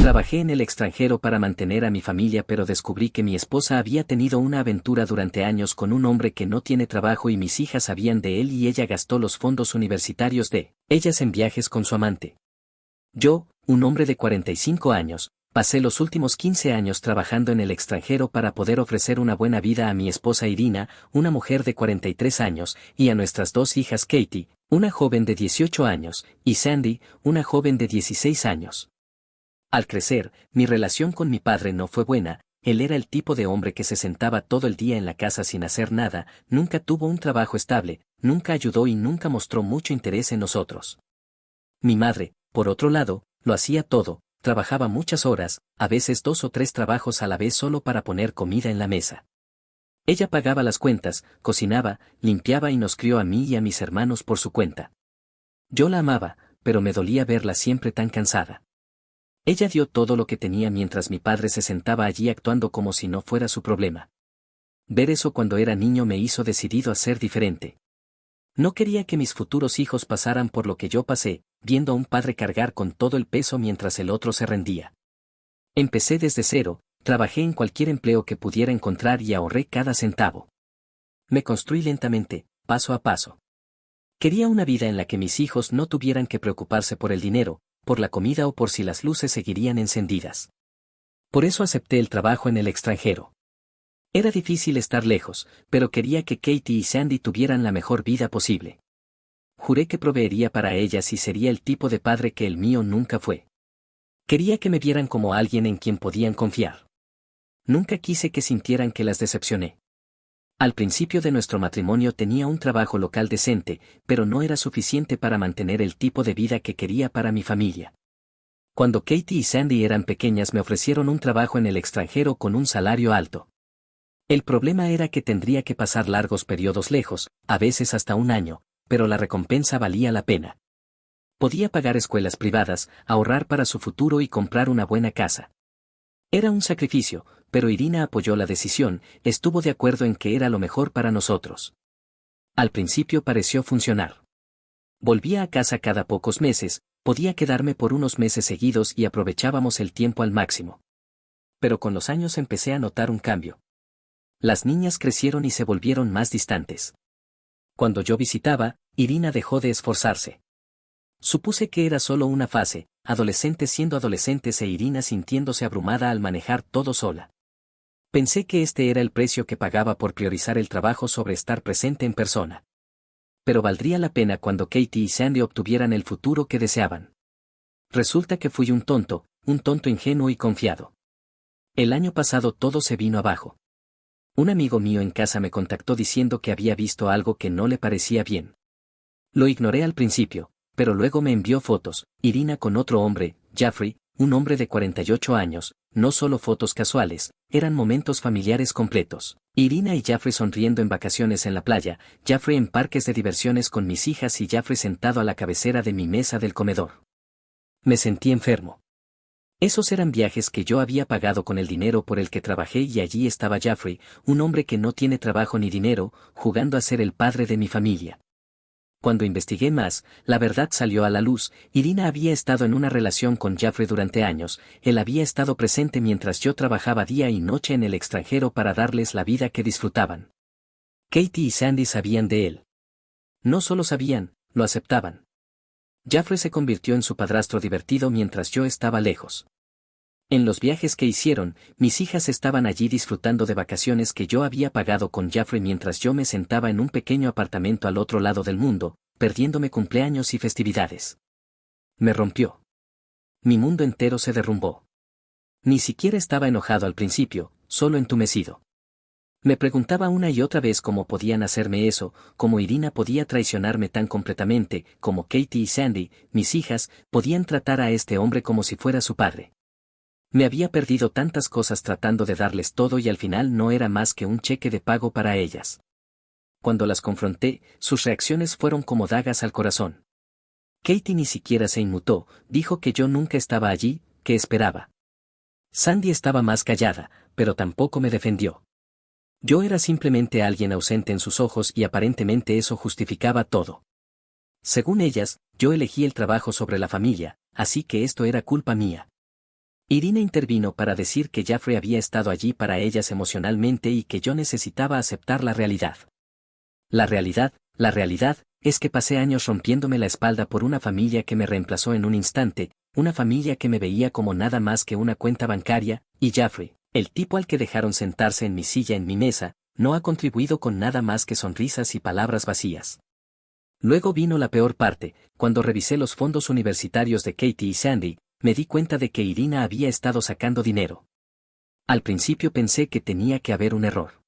Trabajé en el extranjero para mantener a mi familia, pero descubrí que mi esposa había tenido una aventura durante años con un hombre que no tiene trabajo y mis hijas sabían de él y ella gastó los fondos universitarios de ellas en viajes con su amante. Yo, un hombre de 45 años, pasé los últimos 15 años trabajando en el extranjero para poder ofrecer una buena vida a mi esposa Irina, una mujer de 43 años, y a nuestras dos hijas Katie, una joven de 18 años, y Sandy, una joven de 16 años. Al crecer, mi relación con mi padre no fue buena. Él era el tipo de hombre que se sentaba todo el día en la casa sin hacer nada, nunca tuvo un trabajo estable, nunca ayudó y nunca mostró mucho interés en nosotros. Mi madre, por otro lado, lo hacía todo, trabajaba muchas horas, a veces 2 o 3 trabajos a la vez solo para poner comida en la mesa. Ella pagaba las cuentas, cocinaba, limpiaba y nos crió a mí y a mis hermanos por su cuenta. Yo la amaba, pero me dolía verla siempre tan cansada. Ella dio todo lo que tenía mientras mi padre se sentaba allí actuando como si no fuera su problema. Ver eso cuando era niño me hizo decidido a ser diferente. No quería que mis futuros hijos pasaran por lo que yo pasé, viendo a un padre cargar con todo el peso mientras el otro se rendía. Empecé desde cero, trabajé en cualquier empleo que pudiera encontrar y ahorré cada centavo. Me construí lentamente, paso a paso. Quería una vida en la que mis hijos no tuvieran que preocuparse por el dinero, por la comida o por si las luces seguirían encendidas. Por eso acepté el trabajo en el extranjero. Era difícil estar lejos, pero quería que Katie y Sandy tuvieran la mejor vida posible. Juré que proveería para ellas y sería el tipo de padre que el mío nunca fue. Quería que me vieran como alguien en quien podían confiar. Nunca quise que sintieran que las decepcioné. Al principio de nuestro matrimonio tenía un trabajo local decente, pero no era suficiente para mantener el tipo de vida que quería para mi familia. Cuando Katie y Sandy eran pequeñas me ofrecieron un trabajo en el extranjero con un salario alto. El problema era que tendría que pasar largos periodos lejos, a veces hasta un año, pero la recompensa valía la pena. Podía pagar escuelas privadas, ahorrar para su futuro y comprar una buena casa. Era un sacrificio, pero Irina apoyó la decisión, estuvo de acuerdo en que era lo mejor para nosotros. Al principio pareció funcionar. Volvía a casa cada pocos meses, podía quedarme por unos meses seguidos y aprovechábamos el tiempo al máximo. Pero con los años empecé a notar un cambio. Las niñas crecieron y se volvieron más distantes. Cuando yo visitaba, Irina dejó de esforzarse. Supuse que era solo una fase, adolescentes siendo adolescentes e Irina sintiéndose abrumada al manejar todo sola. Pensé que este era el precio que pagaba por priorizar el trabajo sobre estar presente en persona. Pero valdría la pena cuando Katie y Sandy obtuvieran el futuro que deseaban. Resulta que fui un tonto ingenuo y confiado. El año pasado todo se vino abajo. Un amigo mío en casa me contactó diciendo que había visto algo que no le parecía bien. Lo ignoré al principio, pero luego me envió fotos, Irina con otro hombre, Jeffrey, un hombre de 48 años, no solo fotos casuales, eran momentos familiares completos. Irina y Jeffrey sonriendo en vacaciones en la playa, Jeffrey en parques de diversiones con mis hijas y Jeffrey sentado a la cabecera de mi mesa del comedor. Me sentí enfermo. Esos eran viajes que yo había pagado con el dinero por el que trabajé y allí estaba Jeffrey, un hombre que no tiene trabajo ni dinero, jugando a ser el padre de mi familia. Cuando investigué más, la verdad salió a la luz. Irina había estado en una relación con Jeffrey durante años, él había estado presente mientras yo trabajaba día y noche en el extranjero para darles la vida que disfrutaban. Katie y Sandy sabían de él. No solo sabían, lo aceptaban. Jeffrey se convirtió en su padrastro divertido mientras yo estaba lejos. En los viajes que hicieron, mis hijas estaban allí disfrutando de vacaciones que yo había pagado con Jeffrey mientras yo me sentaba en un pequeño apartamento al otro lado del mundo, perdiéndome cumpleaños y festividades. Me rompió. Mi mundo entero se derrumbó. Ni siquiera estaba enojado al principio, solo entumecido. Me preguntaba una y otra vez cómo podían hacerme eso, cómo Irina podía traicionarme tan completamente, como Katie y Sandy, mis hijas, podían tratar a este hombre como si fuera su padre. Me había perdido tantas cosas tratando de darles todo y al final no era más que un cheque de pago para ellas. Cuando las confronté, sus reacciones fueron como dagas al corazón. Katie ni siquiera se inmutó, dijo que yo nunca estaba allí, que esperaba. Sandy estaba más callada, pero tampoco me defendió. Yo era simplemente alguien ausente en sus ojos y aparentemente eso justificaba todo. Según ellas, yo elegí el trabajo sobre la familia, así que esto era culpa mía. Irina intervino para decir que Jeffrey había estado allí para ellas emocionalmente y que yo necesitaba aceptar la realidad. La realidad, es que pasé años rompiéndome la espalda por una familia que me reemplazó en un instante, una familia que me veía como nada más que una cuenta bancaria, y Jeffrey, el tipo al que dejaron sentarse en mi silla en mi mesa, no ha contribuido con nada más que sonrisas y palabras vacías. Luego vino la peor parte, cuando revisé los fondos universitarios de Katie y Sandy, me di cuenta de que Irina había estado sacando dinero. Al principio pensé que tenía que haber un error.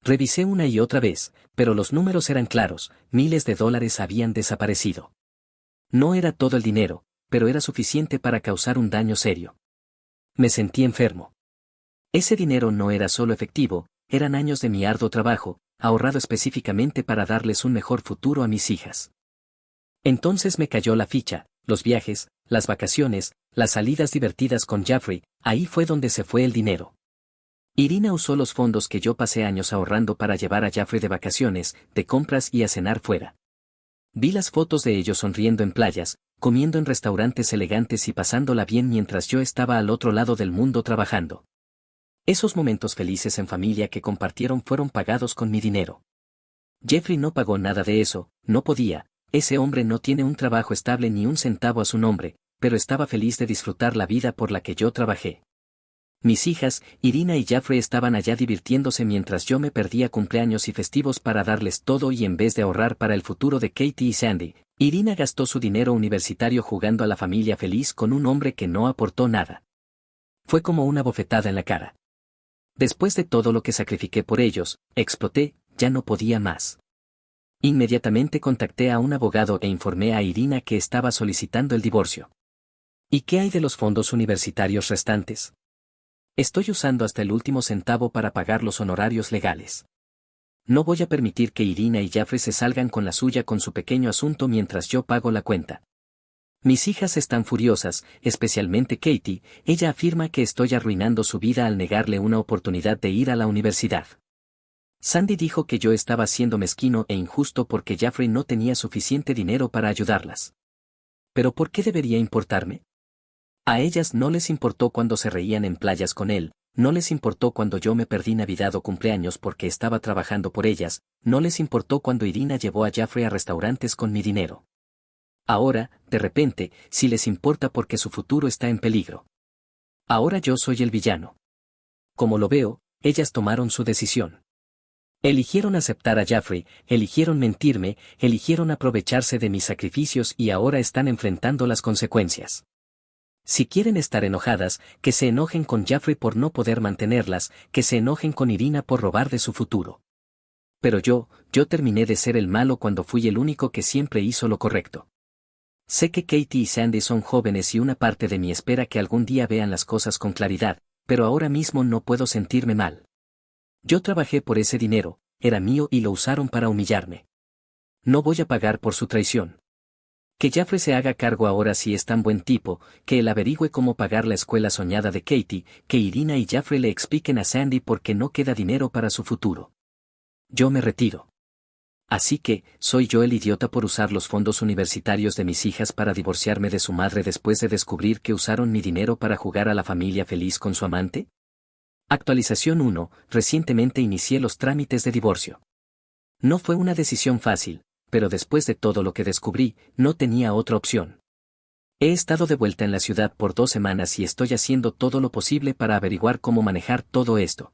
Revisé una y otra vez, pero los números eran claros, miles de dólares habían desaparecido. No era todo el dinero, pero era suficiente para causar un daño serio. Me sentí enfermo. Ese dinero no era solo efectivo, eran años de mi arduo trabajo, ahorrado específicamente para darles un mejor futuro a mis hijas. Entonces me cayó la ficha, los viajes, las vacaciones, las salidas divertidas con Jeffrey, ahí fue donde se fue el dinero. Irina usó los fondos que yo pasé años ahorrando para llevar a Jeffrey de vacaciones, de compras y a cenar fuera. Vi las fotos de ellos sonriendo en playas, comiendo en restaurantes elegantes y pasándola bien mientras yo estaba al otro lado del mundo trabajando. Esos momentos felices en familia que compartieron fueron pagados con mi dinero. Jeffrey no pagó nada de eso, no podía, ese hombre no tiene un trabajo estable ni un centavo a su nombre, pero estaba feliz de disfrutar la vida por la que yo trabajé. Mis hijas, Irina y Jeffrey estaban allá divirtiéndose mientras yo me perdía cumpleaños y festivos para darles todo y en vez de ahorrar para el futuro de Katie y Sandy, Irina gastó su dinero universitario jugando a la familia feliz con un hombre que no aportó nada. Fue como una bofetada en la cara. Después de todo lo que sacrifiqué por ellos, exploté, ya no podía más. Inmediatamente contacté a un abogado e informé a Irina que estaba solicitando el divorcio. ¿Y qué hay de los fondos universitarios restantes? Estoy usando hasta el último centavo para pagar los honorarios legales. No voy a permitir que Irina y Jeffrey se salgan con la suya con su pequeño asunto mientras yo pago la cuenta. Mis hijas están furiosas, especialmente Katie, ella afirma que estoy arruinando su vida al negarle una oportunidad de ir a la universidad. Sandy dijo que yo estaba siendo mezquino e injusto porque Jeffrey no tenía suficiente dinero para ayudarlas. ¿Pero por qué debería importarme? A ellas no les importó cuando se reían en playas con él, no les importó cuando yo me perdí Navidad o cumpleaños porque estaba trabajando por ellas, no les importó cuando Irina llevó a Jeffrey a restaurantes con mi dinero. Ahora, de repente, sí les importa porque su futuro está en peligro. Ahora yo soy el villano. Como lo veo, ellas tomaron su decisión. Eligieron aceptar a Jeffrey, eligieron mentirme, eligieron aprovecharse de mis sacrificios y ahora están enfrentando las consecuencias. Si quieren estar enojadas, que se enojen con Jeffrey por no poder mantenerlas, que se enojen con Irina por robar de su futuro. Pero yo terminé de ser el malo cuando fui el único que siempre hizo lo correcto. Sé que Katie y Sandy son jóvenes y una parte de mí espera que algún día vean las cosas con claridad, pero ahora mismo no puedo sentirme mal. Yo trabajé por ese dinero, era mío y lo usaron para humillarme. No voy a pagar por su traición. Que Jeffrey se haga cargo ahora si es tan buen tipo, que él averigüe cómo pagar la escuela soñada de Katie, que Irina y Jeffrey le expliquen a Sandy por qué no queda dinero para su futuro. Yo me retiro. Así que, ¿soy yo el idiota por usar los fondos universitarios de mis hijas para divorciarme de su madre después de descubrir que usaron mi dinero para jugar a la familia feliz con su amante? Actualización 1. Recientemente inicié los trámites de divorcio. No fue una decisión fácil, pero después de todo lo que descubrí, no tenía otra opción. He estado de vuelta en la ciudad por 2 semanas y estoy haciendo todo lo posible para averiguar cómo manejar todo esto.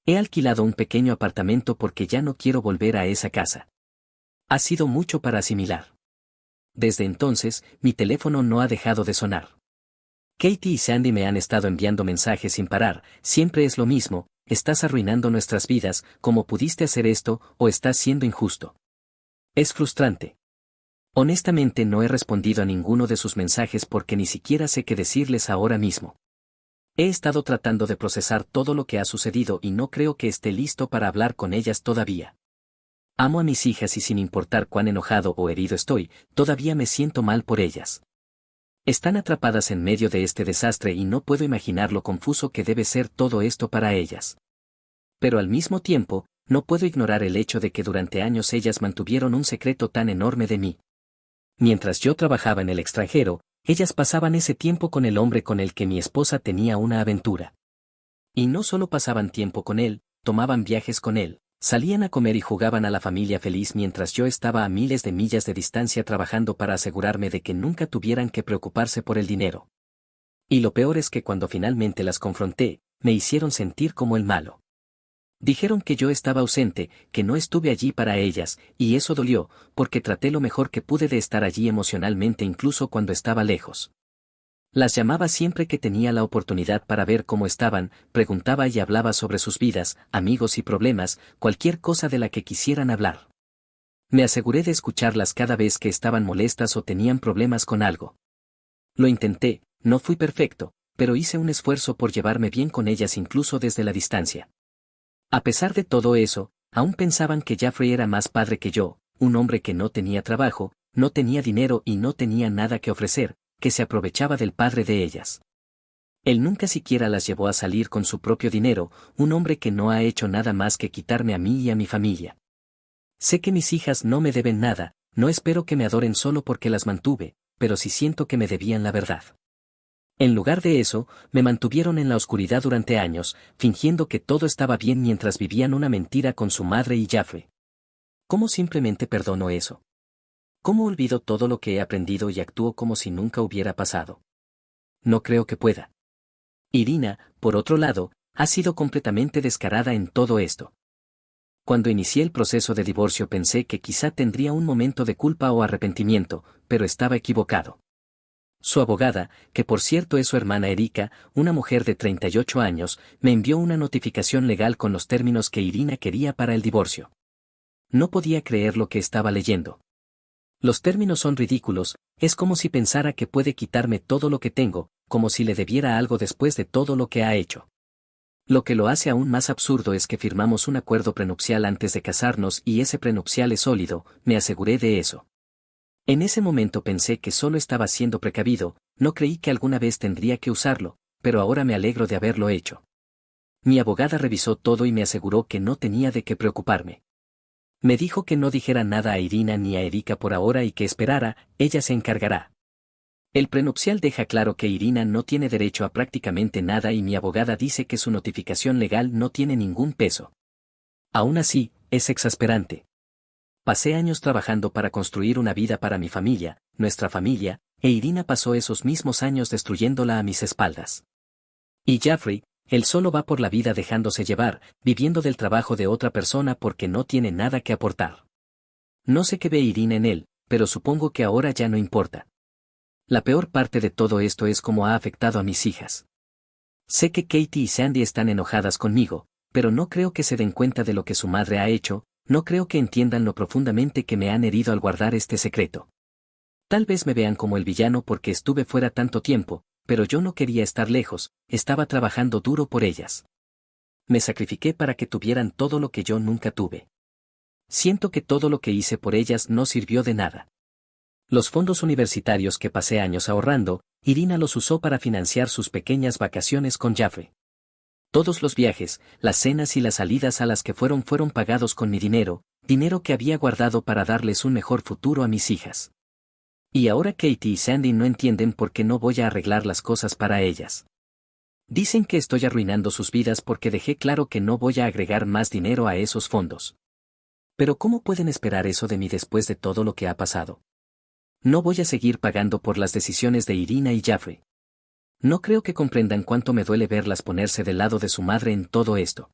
He alquilado un pequeño apartamento porque ya no quiero volver a esa casa. Ha sido mucho para asimilar. Desde entonces, mi teléfono no ha dejado de sonar. Katie y Sandy me han estado enviando mensajes sin parar, siempre es lo mismo, estás arruinando nuestras vidas, ¿cómo pudiste hacer esto, o estás siendo injusto? Es frustrante. Honestamente no he respondido a ninguno de sus mensajes porque ni siquiera sé qué decirles ahora mismo. He estado tratando de procesar todo lo que ha sucedido y no creo que esté listo para hablar con ellas todavía. Amo a mis hijas y sin importar cuán enojado o herido estoy, todavía me siento mal por ellas. Están atrapadas en medio de este desastre y no puedo imaginar lo confuso que debe ser todo esto para ellas. Pero al mismo tiempo, no puedo ignorar el hecho de que durante años ellas mantuvieron un secreto tan enorme de mí. Mientras yo trabajaba en el extranjero, ellas pasaban ese tiempo con el hombre con el que mi esposa tenía una aventura. Y no solo pasaban tiempo con él, tomaban viajes con él, salían a comer y jugaban a la familia feliz mientras yo estaba a miles de millas de distancia trabajando para asegurarme de que nunca tuvieran que preocuparse por el dinero. Y lo peor es que cuando finalmente las confronté, me hicieron sentir como el malo. Dijeron que yo estaba ausente, que no estuve allí para ellas, y eso dolió, porque traté lo mejor que pude de estar allí emocionalmente incluso cuando estaba lejos. Las llamaba siempre que tenía la oportunidad para ver cómo estaban, preguntaba y hablaba sobre sus vidas, amigos y problemas, cualquier cosa de la que quisieran hablar. Me aseguré de escucharlas cada vez que estaban molestas o tenían problemas con algo. Lo intenté, no fui perfecto, pero hice un esfuerzo por llevarme bien con ellas incluso desde la distancia. A pesar de todo eso, aún pensaban que Jeffrey era más padre que yo, un hombre que no tenía trabajo, no tenía dinero y no tenía nada que ofrecer, que se aprovechaba del padre de ellas. Él nunca siquiera las llevó a salir con su propio dinero, un hombre que no ha hecho nada más que quitarme a mí y a mi familia. Sé que mis hijas no me deben nada, no espero que me adoren solo porque las mantuve, pero sí siento que me debían la verdad. En lugar de eso, me mantuvieron en la oscuridad durante años, fingiendo que todo estaba bien mientras vivían una mentira con su madre y Jeffrey. ¿Cómo simplemente perdono eso? ¿Cómo olvido todo lo que he aprendido y actúo como si nunca hubiera pasado? No creo que pueda. Irina, por otro lado, ha sido completamente descarada en todo esto. Cuando inicié el proceso de divorcio pensé que quizá tendría un momento de culpa o arrepentimiento, pero estaba equivocado. Su abogada, que por cierto es su hermana Erika, una mujer de 38 años, me envió una notificación legal con los términos que Irina quería para el divorcio. No podía creer lo que estaba leyendo. Los términos son ridículos, es como si pensara que puede quitarme todo lo que tengo, como si le debiera algo después de todo lo que ha hecho. Lo que lo hace aún más absurdo es que firmamos un acuerdo prenupcial antes de casarnos y ese prenupcial es sólido, me aseguré de eso. En ese momento pensé que solo estaba siendo precavido, no creí que alguna vez tendría que usarlo, pero ahora me alegro de haberlo hecho. Mi abogada revisó todo y me aseguró que no tenía de qué preocuparme. Me dijo que no dijera nada a Irina ni a Erika por ahora y que esperara, ella se encargará. El prenupcial deja claro que Irina no tiene derecho a prácticamente nada y mi abogada dice que su notificación legal no tiene ningún peso. Aún así, es exasperante. Pasé años trabajando para construir una vida para mi familia, nuestra familia, e Irina pasó esos mismos años destruyéndola a mis espaldas. Y Jeffrey, él solo va por la vida dejándose llevar, viviendo del trabajo de otra persona porque no tiene nada que aportar. No sé qué ve Irina en él, pero supongo que ahora ya no importa. La peor parte de todo esto es cómo ha afectado a mis hijas. Sé que Katie y Sandy están enojadas conmigo, pero no creo que se den cuenta de lo que su madre ha hecho, no creo que entiendan lo profundamente que me han herido al guardar este secreto. Tal vez me vean como el villano porque estuve fuera tanto tiempo, pero yo no quería estar lejos, estaba trabajando duro por ellas. Me sacrifiqué para que tuvieran todo lo que yo nunca tuve. Siento que todo lo que hice por ellas no sirvió de nada. Los fondos universitarios que pasé años ahorrando, Irina los usó para financiar sus pequeñas vacaciones con Jeffrey. Todos los viajes, las cenas y las salidas a las que fueron pagados con mi dinero, dinero que había guardado para darles un mejor futuro a mis hijas. Y ahora Katie y Sandy no entienden por qué no voy a arreglar las cosas para ellas. Dicen que estoy arruinando sus vidas porque dejé claro que no voy a agregar más dinero a esos fondos. Pero ¿cómo pueden esperar eso de mí después de todo lo que ha pasado? No voy a seguir pagando por las decisiones de Irina y Jeffrey. No creo que comprendan cuánto me duele verlas ponerse del lado de su madre en todo esto.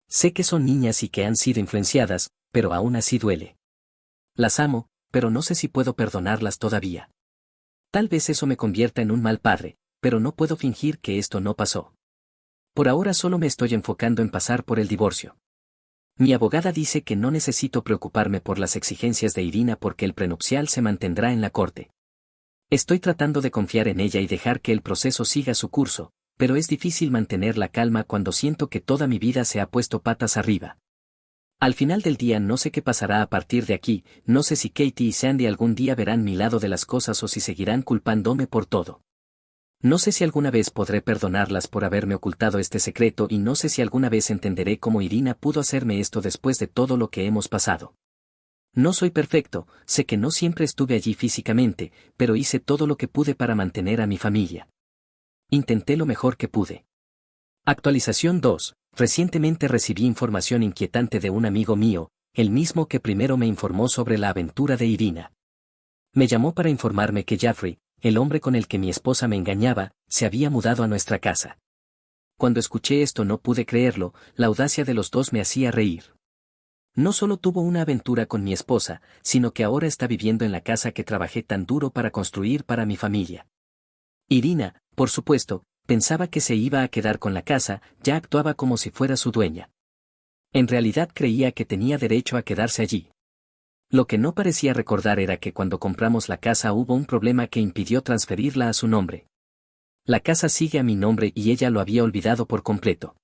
Sé que son niñas y que han sido influenciadas, pero aún así duele. Las amo, pero no sé si puedo perdonarlas todavía. Tal vez eso me convierta en un mal padre, pero no puedo fingir que esto no pasó. Por ahora solo me estoy enfocando en pasar por el divorcio. Mi abogada dice que no necesito preocuparme por las exigencias de Irina porque el prenupcial se mantendrá en la corte. Estoy tratando de confiar en ella y dejar que el proceso siga su curso, pero es difícil mantener la calma cuando siento que toda mi vida se ha puesto patas arriba. Al final del día no sé qué pasará a partir de aquí, no sé si Katie y Sandy algún día verán mi lado de las cosas o si seguirán culpándome por todo. No sé si alguna vez podré perdonarlas por haberme ocultado este secreto y no sé si alguna vez entenderé cómo Irina pudo hacerme esto después de todo lo que hemos pasado. No soy perfecto, sé que no siempre estuve allí físicamente, pero hice todo lo que pude para mantener a mi familia. Intenté lo mejor que pude. Actualización 2. Recientemente recibí información inquietante de un amigo mío, el mismo que primero me informó sobre la aventura de Irina. Me llamó para informarme que Jeffrey, el hombre con el que mi esposa me engañaba, se había mudado a nuestra casa. Cuando escuché esto no pude creerlo, la audacia de los dos me hacía reír. No solo tuvo una aventura con mi esposa, sino que ahora está viviendo en la casa que trabajé tan duro para construir para mi familia. Irina, por supuesto, pensaba que se iba a quedar con la casa, ya actuaba como si fuera su dueña. En realidad creía que tenía derecho a quedarse allí. Lo que no parecía recordar era que cuando compramos la casa hubo un problema que impidió transferirla a su nombre. La casa sigue a mi nombre y ella lo había olvidado por completo.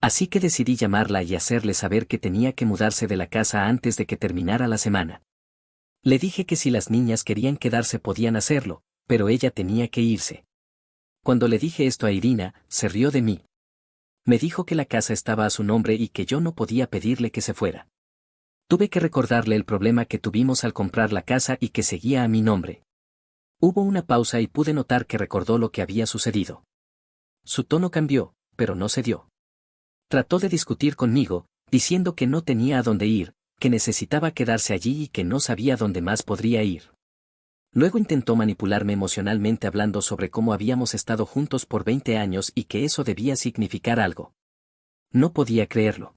Así que decidí llamarla y hacerle saber que tenía que mudarse de la casa antes de que terminara la semana. Le dije que si las niñas querían quedarse podían hacerlo, pero ella tenía que irse. Cuando le dije esto a Irina, se rió de mí. Me dijo que la casa estaba a su nombre y que yo no podía pedirle que se fuera. Tuve que recordarle el problema que tuvimos al comprar la casa y que seguía a mi nombre. Hubo una pausa y pude notar que recordó lo que había sucedido. Su tono cambió, pero no cedió. Trató de discutir conmigo, diciendo que no tenía a dónde ir, que necesitaba quedarse allí y que no sabía dónde más podría ir. Luego intentó manipularme emocionalmente hablando sobre cómo habíamos estado juntos por 20 años y que eso debía significar algo. No podía creerlo.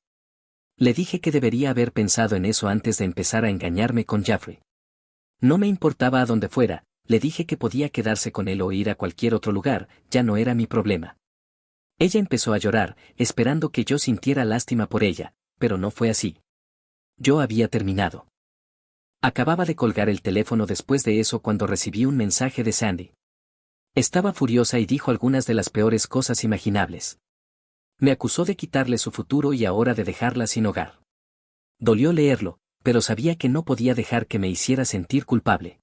Le dije que debería haber pensado en eso antes de empezar a engañarme con Jeffrey. No me importaba a dónde fuera, le dije que podía quedarse con él o ir a cualquier otro lugar, ya no era mi problema. Ella empezó a llorar, esperando que yo sintiera lástima por ella, pero no fue así. Yo había terminado. Acababa de colgar el teléfono después de eso cuando recibí un mensaje de Sandy. Estaba furiosa y dijo algunas de las peores cosas imaginables. Me acusó de quitarle su futuro y ahora de dejarla sin hogar. Dolió leerlo, pero sabía que no podía dejar que me hiciera sentir culpable.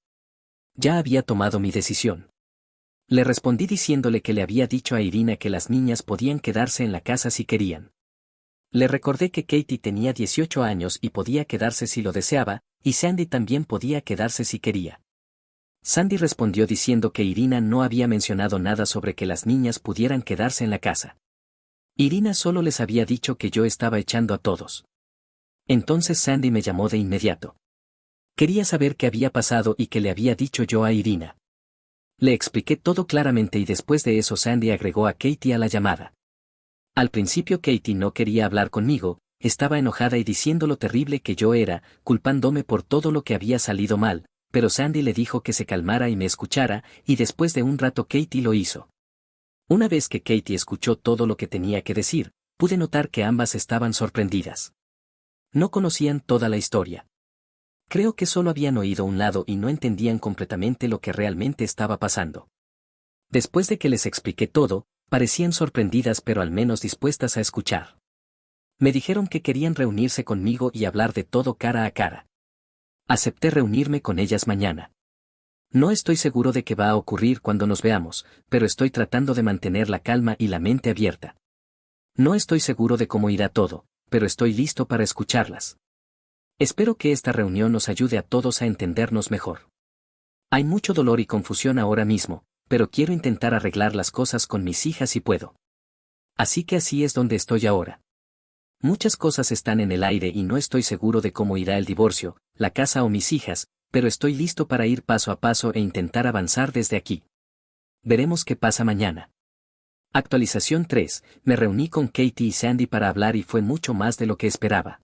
Ya había tomado mi decisión. Le respondí diciéndole que le había dicho a Irina que las niñas podían quedarse en la casa si querían. Le recordé que Katie tenía 18 años y podía quedarse si lo deseaba, y Sandy también podía quedarse si quería. Sandy respondió diciendo que Irina no había mencionado nada sobre que las niñas pudieran quedarse en la casa. Irina solo les había dicho que yo estaba echando a todos. Entonces Sandy me llamó de inmediato. Quería saber qué había pasado y qué le había dicho yo a Irina. Le expliqué todo claramente y después de eso Sandy agregó a Katie a la llamada. Al principio Katie no quería hablar conmigo, estaba enojada y diciendo lo terrible que yo era, culpándome por todo lo que había salido mal, pero Sandy le dijo que se calmara y me escuchara, y después de un rato Katie lo hizo. Una vez que Katie escuchó todo lo que tenía que decir, pude notar que ambas estaban sorprendidas. No conocían toda la historia. Creo que solo habían oído un lado y no entendían completamente lo que realmente estaba pasando. Después de que les expliqué todo, parecían sorprendidas pero al menos dispuestas a escuchar. Me dijeron que querían reunirse conmigo y hablar de todo cara a cara. Acepté reunirme con ellas mañana. No estoy seguro de qué va a ocurrir cuando nos veamos, pero estoy tratando de mantener la calma y la mente abierta. No estoy seguro de cómo irá todo, pero estoy listo para escucharlas. Espero que esta reunión nos ayude a todos a entendernos mejor. Hay mucho dolor y confusión ahora mismo, pero quiero intentar arreglar las cosas con mis hijas si puedo. Así que así es donde estoy ahora. Muchas cosas están en el aire y no estoy seguro de cómo irá el divorcio, la casa o mis hijas, pero estoy listo para ir paso a paso e intentar avanzar desde aquí. Veremos qué pasa mañana. Actualización 3. Me reuní con Katie y Sandy para hablar y fue mucho más de lo que esperaba.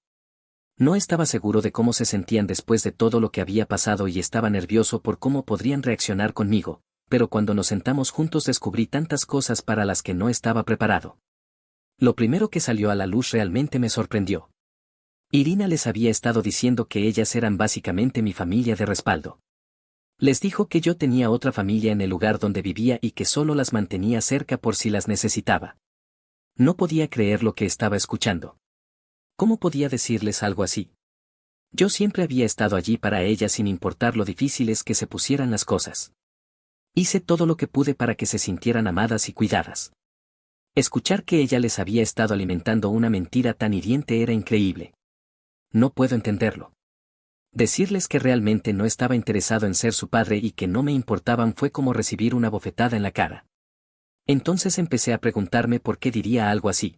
No estaba seguro de cómo se sentían después de todo lo que había pasado y estaba nervioso por cómo podrían reaccionar conmigo, pero cuando nos sentamos juntos descubrí tantas cosas para las que no estaba preparado. Lo primero que salió a la luz realmente me sorprendió. Irina les había estado diciendo que ellas eran básicamente mi familia de respaldo. Les dijo que yo tenía otra familia en el lugar donde vivía y que solo las mantenía cerca por si las necesitaba. No podía creer lo que estaba escuchando. ¿Cómo podía decirles algo así? Yo siempre había estado allí para ellas sin importar lo difíciles que se pusieran las cosas. Hice todo lo que pude para que se sintieran amadas y cuidadas. Escuchar que ella les había estado alimentando una mentira tan hiriente era increíble. No puedo entenderlo. Decirles que realmente no estaba interesado en ser su padre y que no me importaban fue como recibir una bofetada en la cara. Entonces empecé a preguntarme por qué diría algo así.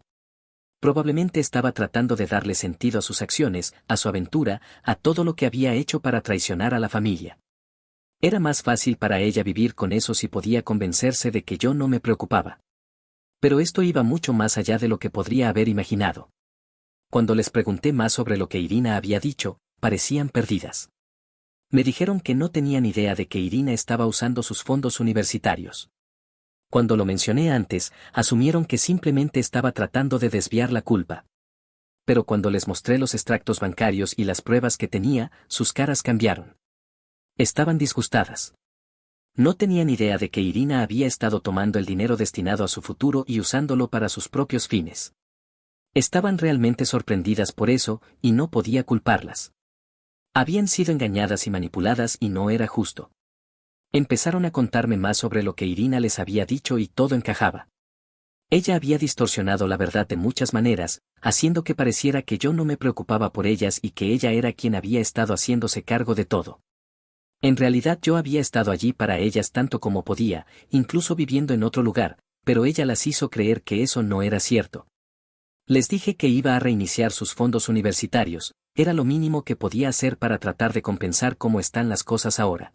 Probablemente estaba tratando de darle sentido a sus acciones, a su aventura, a todo lo que había hecho para traicionar a la familia. Era más fácil para ella vivir con eso si podía convencerse de que yo no me preocupaba. Pero esto iba mucho más allá de lo que podría haber imaginado. Cuando les pregunté más sobre lo que Irina había dicho, parecían perdidas. Me dijeron que no tenían idea de que Irina estaba usando sus fondos universitarios. Cuando lo mencioné antes, asumieron que simplemente estaba tratando de desviar la culpa. Pero cuando les mostré los extractos bancarios y las pruebas que tenía, sus caras cambiaron. Estaban disgustadas. No tenían idea de que Irina había estado tomando el dinero destinado a su futuro y usándolo para sus propios fines. Estaban realmente sorprendidas por eso, y no podía culparlas. Habían sido engañadas y manipuladas y no era justo. Empezaron a contarme más sobre lo que Irina les había dicho y todo encajaba. Ella había distorsionado la verdad de muchas maneras, haciendo que pareciera que yo no me preocupaba por ellas y que ella era quien había estado haciéndose cargo de todo. En realidad yo había estado allí para ellas tanto como podía, incluso viviendo en otro lugar, pero ella las hizo creer que eso no era cierto. Les dije que iba a reiniciar sus fondos universitarios, era lo mínimo que podía hacer para tratar de compensar cómo están las cosas ahora.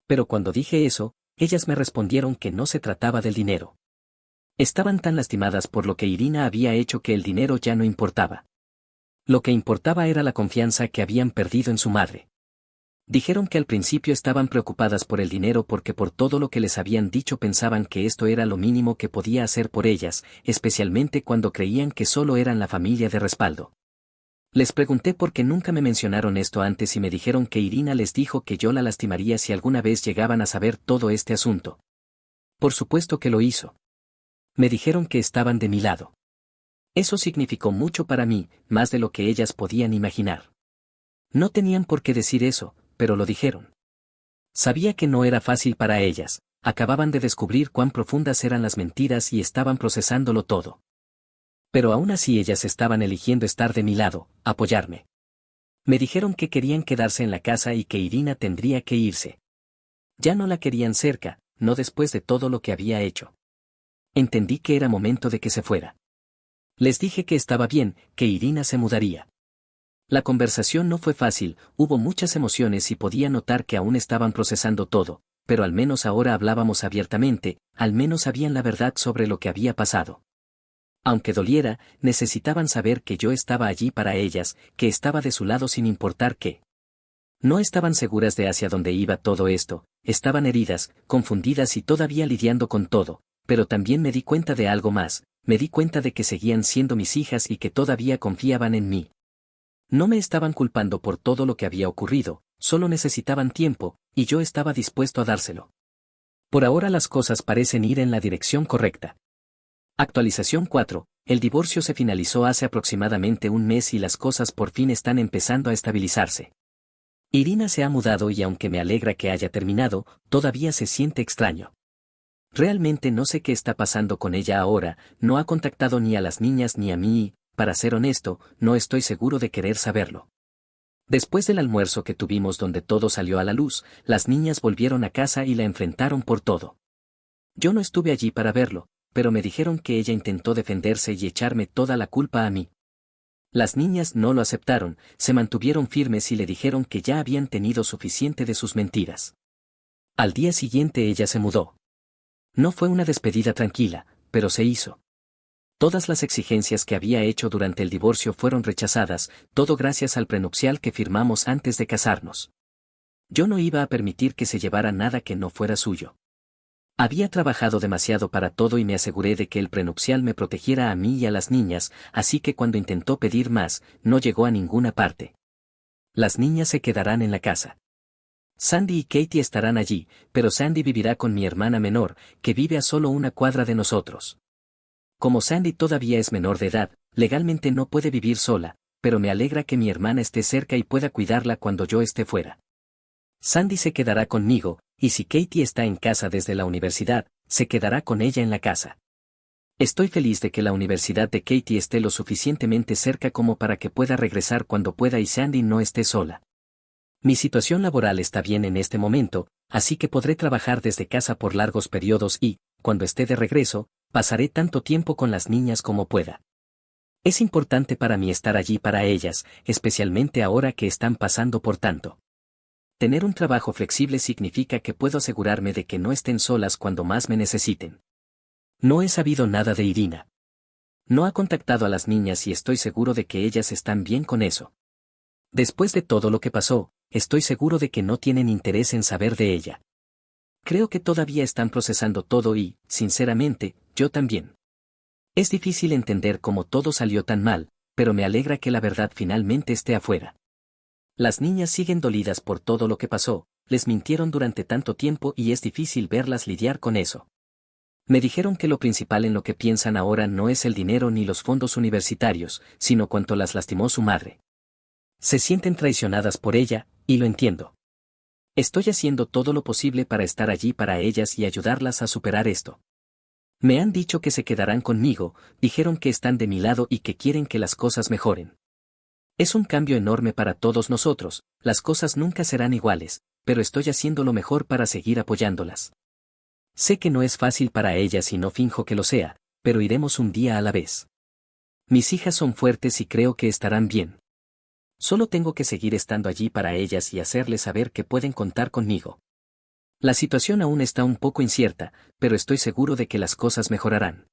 Pero cuando dije eso, ellas me respondieron que no se trataba del dinero. Estaban tan lastimadas por lo que Irina había hecho que el dinero ya no importaba. Lo que importaba era la confianza que habían perdido en su madre. Dijeron que al principio estaban preocupadas por el dinero porque por todo lo que les habían dicho pensaban que esto era lo mínimo que podía hacer por ellas, especialmente cuando creían que solo eran la familia de respaldo. Les pregunté por qué nunca me mencionaron esto antes y me dijeron que Irina les dijo que yo la lastimaría si alguna vez llegaban a saber todo este asunto. Por supuesto que lo hizo. Me dijeron que estaban de mi lado. Eso significó mucho para mí, más de lo que ellas podían imaginar. No tenían por qué decir eso, pero lo dijeron. Sabía que no era fácil para ellas, acababan de descubrir cuán profundas eran las mentiras y estaban procesándolo todo. Pero aún así ellas estaban eligiendo estar de mi lado, apoyarme. Me dijeron que querían quedarse en la casa y que Irina tendría que irse. Ya no la querían cerca, no después de todo lo que había hecho. Entendí que era momento de que se fuera. Les dije que estaba bien, que Irina se mudaría. La conversación no fue fácil, hubo muchas emociones y podía notar que aún estaban procesando todo, pero al menos ahora hablábamos abiertamente, al menos sabían la verdad sobre lo que había pasado. Aunque doliera, necesitaban saber que yo estaba allí para ellas, que estaba de su lado sin importar qué. No estaban seguras de hacia dónde iba todo esto, estaban heridas, confundidas y todavía lidiando con todo, pero también me di cuenta de algo más, me di cuenta de que seguían siendo mis hijas y que todavía confiaban en mí. No me estaban culpando por todo lo que había ocurrido, solo necesitaban tiempo, y yo estaba dispuesto a dárselo. Por ahora las cosas parecen ir en la dirección correcta. Actualización 4. El divorcio se finalizó hace aproximadamente un mes y las cosas por fin están empezando a estabilizarse. Irina se ha mudado y aunque me alegra que haya terminado, todavía se siente extraño. Realmente no sé qué está pasando con ella ahora, no ha contactado ni a las niñas ni a mí y, para ser honesto, no estoy seguro de querer saberlo. Después del almuerzo que tuvimos donde todo salió a la luz, las niñas volvieron a casa y la enfrentaron por todo. Yo no estuve allí para verlo, pero me dijeron que ella intentó defenderse y echarme toda la culpa a mí. Las niñas no lo aceptaron, se mantuvieron firmes y le dijeron que ya habían tenido suficiente de sus mentiras. Al día siguiente ella se mudó. No fue una despedida tranquila, pero se hizo. Todas las exigencias que había hecho durante el divorcio fueron rechazadas, todo gracias al prenupcial que firmamos antes de casarnos. Yo no iba a permitir que se llevara nada que no fuera suyo. Había trabajado demasiado para todo y me aseguré de que el prenupcial me protegiera a mí y a las niñas, así que cuando intentó pedir más, no llegó a ninguna parte. Las niñas se quedarán en la casa. Sandy y Katie estarán allí, pero Sandy vivirá con mi hermana menor, que vive a solo una cuadra de nosotros. Como Sandy todavía es menor de edad, legalmente no puede vivir sola, pero me alegra que mi hermana esté cerca y pueda cuidarla cuando yo esté fuera. Sandy se quedará conmigo, y si Katie está en casa desde la universidad, se quedará con ella en la casa. Estoy feliz de que la universidad de Katie esté lo suficientemente cerca como para que pueda regresar cuando pueda y Sandy no esté sola. Mi situación laboral está bien en este momento, así que podré trabajar desde casa por largos periodos y, cuando esté de regreso, pasaré tanto tiempo con las niñas como pueda. Es importante para mí estar allí para ellas, especialmente ahora que están pasando por tanto. Tener un trabajo flexible significa que puedo asegurarme de que no estén solas cuando más me necesiten. No he sabido nada de Irina. No ha contactado a las niñas y estoy seguro de que ellas están bien con eso. Después de todo lo que pasó, estoy seguro de que no tienen interés en saber de ella. Creo que todavía están procesando todo y, sinceramente, yo también. Es difícil entender cómo todo salió tan mal, pero me alegra que la verdad finalmente esté afuera. Las niñas siguen dolidas por todo lo que pasó, les mintieron durante tanto tiempo y es difícil verlas lidiar con eso. Me dijeron que lo principal en lo que piensan ahora no es el dinero ni los fondos universitarios, sino cuánto las lastimó su madre. Se sienten traicionadas por ella, y lo entiendo. Estoy haciendo todo lo posible para estar allí para ellas y ayudarlas a superar esto. Me han dicho que se quedarán conmigo, dijeron que están de mi lado y que quieren que las cosas mejoren. Es un cambio enorme para todos nosotros, las cosas nunca serán iguales, pero estoy haciendo lo mejor para seguir apoyándolas. Sé que no es fácil para ellas y no finjo que lo sea, pero iremos un día a la vez. Mis hijas son fuertes y creo que estarán bien. Solo tengo que seguir estando allí para ellas y hacerles saber que pueden contar conmigo. La situación aún está un poco incierta, pero estoy seguro de que las cosas mejorarán.